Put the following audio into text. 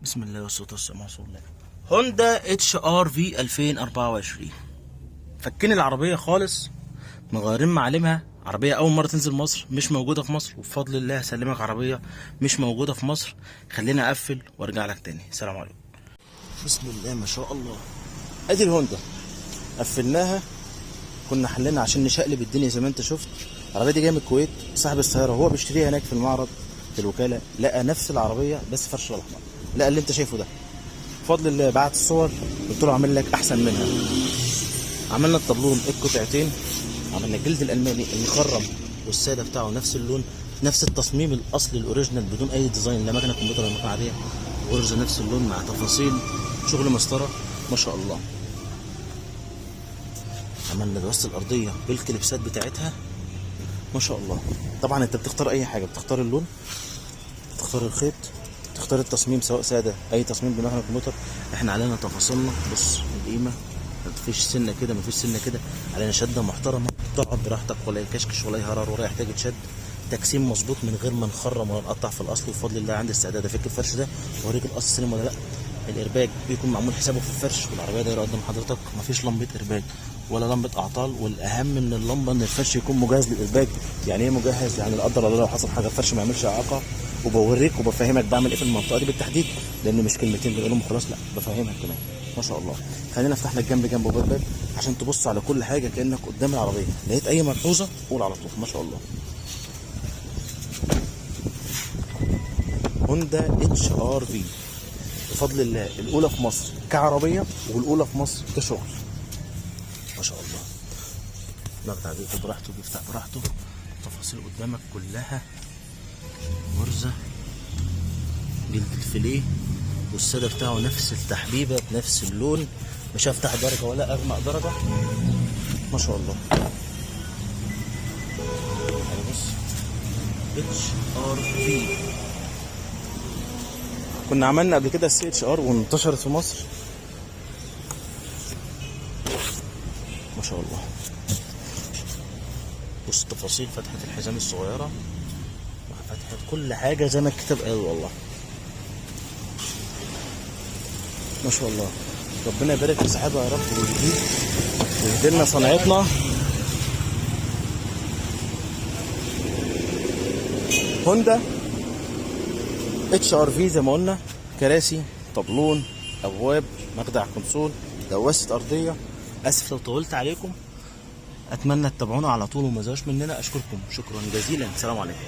بسم الله والصلاة والسلام على رسول الله. هوندا اتش ار في 2024. فكين العربية خالص، مغيرين معالمها. عربية أول مرة تنزل مصر، مش موجودة في مصر، وبفضل الله هسلمك عربية مش موجودة في مصر. خليني أقفل وأرجع لك تاني. سلام عليكم. بسم الله ما شاء الله. أدي الهوندا قفلناها، كنا حلينا عشان نشقلب الدنيا زي ما أنت شفت. العربية دي جاية من الكويت، صاحب السيارة هو بيشتريها هناك في المعرض في الوكالة، لقى نفس العربية بس فرش الأحمر، لقى اللي أنت شايفه ده. بفضل الله بعت الصور، قلت له اعمل لك احسن منها. عملنا الطابلون القطعتين، عملنا الجلد الالماني المخرم والساده بتاعه نفس اللون، نفس التصميم الاصلي الاوريجينال بدون اي ديزاين، لا مكنه كمبيوتر ولا مكنه عاديه، غرزه نفس اللون مع تفاصيل شغل مسطره ما شاء الله. عملنا دواسه الارضيه بالكليبسات بتاعتها ما شاء الله. طبعا انت بتختار اي حاجه، بتختار اللون، بتختار الخيط، تختار التصميم سواء ساده اي تصميم بمكنه كمبيوتر. احنا علينا تفاصيلنا، بص القيمه مفيش سنه كده مفيش سنه كده، علينا شده محترمه تقعد براحتك، ولا يكشكش ولا يهرر ولا يحتاج تشد. تجسيم مظبوط من غير ما نخرم ولا نقطع في الاصل. بفضل الله عندي استعداد افك الفرش ده واوريك الاصل سليم ولا لا. الارباك بيكون معمول حسابه في الفرش، والعربيه دايره قدام حضرتك، مفيش لمبه ارباك ولا لمبه اعطال. والاهم من اللمبه ان الفرش يكون مجهز للارباك. يعني ايه مجهز؟ يعني لا قدر الله لو حصل حاجه الفرش ما يعملش اعاقه. وبوريك وبفهمك بعمل ايه في المنطقه دي بالتحديد، لان مش كلمتين بنقولهم خلاص، لا بفهمك كمان ما شاء الله. خلينا افتح لك جنب جنب وباب عشان تبص على كل حاجه كانك قدام العربيه. لقيت اي ملحوظه قول على طول ما شاء الله. هوندا اتش ار في بفضل الله الاولى في مصر كعربيه، والاولى في مصر كشغل ما شاء الله. مقطع بيقفل براحته بيفتح براحته، التفاصيل قدامك كلها غرزه، جلد الفيليه والساده بتاعه نفس التحبيبه بنفس اللون، مش هفتح درجه ولا اغمق درجه ما شاء الله. بص اتش ار في، كنا عملنا قبل كده السي اتش ار وانتشرت في مصر ما شاء الله. بص تفاصيل فتحه الحزام الصغيره مع فتحه كل حاجه زي ما الكتاب قال والله ما شاء الله. ربنا يبارك في صاحبها يا رب ويهديه ويهدي لنا صنعتنا. هوندا اتش ار في زي ما قلنا، كراسي، طابلون، ابواب، مخدع كونسول، دواسه ارضيه. اسف لو طولت عليكم، اتمنى تتابعونا على طول وما تزهقوش مننا. اشكركم شكرا جزيلا. سلام عليكم.